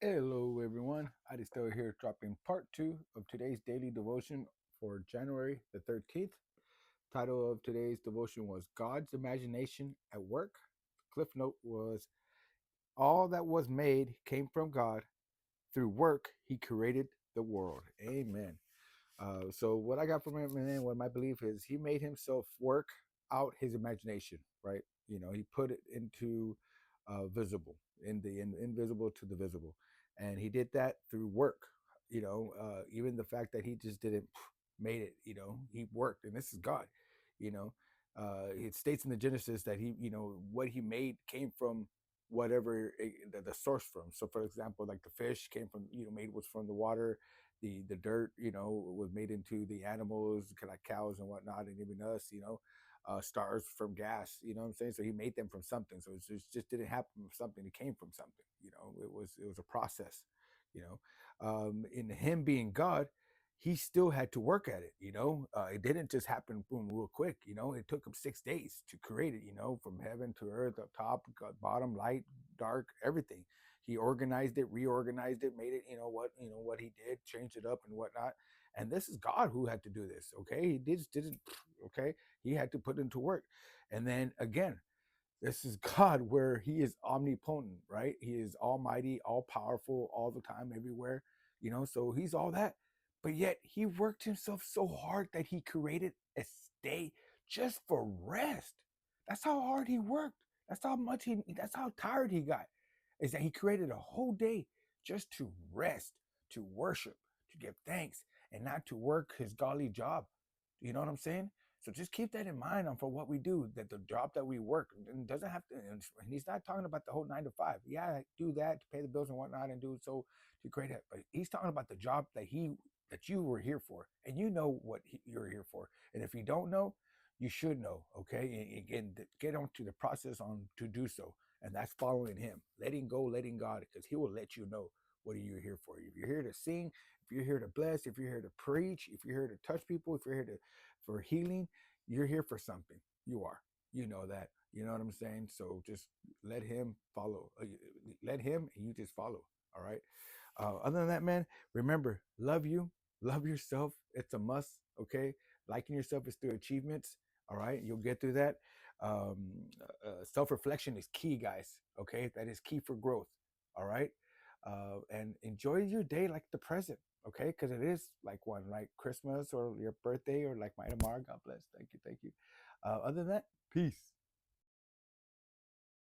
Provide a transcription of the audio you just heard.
Hello, everyone. I still here dropping part two of today's daily devotion for January the 13th. Title of today's devotion was God's Imagination at Work. Cliff note was all that was made came from God. Through work, he created the world. Amen. So what I got from him, and what my belief is, he made himself work out his imagination, right? He put it into visible, in the invisible to the visible, and he did that through work. Even the fact that he just didn't made it. He worked, and this is God. You know, it states in the Genesis that what he made came from whatever the source from. So, for example, like the fish came from made was from the water, the dirt, was made into the animals, like cows and whatnot, and even us, stars from gas. You know what I'm saying? So he made them from something. So just didn't happen from something. It came from something. It was a process. In him being God, he still had to work at it. It didn't just happen boom real quick. It took him 6 days to create it. From heaven to earth, up top, bottom, light, dark, everything. He organized it, reorganized it, made it, what he did, changed it up and whatnot. And this is God who had to do this. Okay. He didn't, okay. He had to put into work. And then again, this is God where he is omnipotent, right? He is almighty, all powerful, all the time, everywhere, so he's all that. But yet he worked himself so hard that he created a day just for rest. That's how hard he worked. That's how tired he got. Is that he created a whole day just to rest, to worship, to give thanks, and not to work his godly job. You know what I'm saying? So just keep that in mind on for what we do, that the job that we work and doesn't have to, and he's not talking about the whole 9 to 5. Yeah, do that to pay the bills and whatnot and do so to create it. But he's talking about the job that you were here for, and you know what you're here for. And if you don't know, you should know. Okay, and again, get on to the process on to do so, and that's following him, letting go, letting God, because he will let you know what are you here for. If you're here to sing, if you're here to bless, if you're here to preach, if you're here to touch people, if you're here to for healing, you're here for something. You are. You know that. You know what I'm saying? So just let him follow. Let him, and you just follow. All right. Other than that, man, remember, love you, love yourself. It's a must. Okay. Liking yourself is through achievements. All right. You'll get through that. Self reflection is key, guys. Okay. That is key for growth. All right. And enjoy your day like the present. Okay. Because it is like one, like Christmas or your birthday or like my tomorrow. God bless. Thank you. Thank you. Other than that, peace.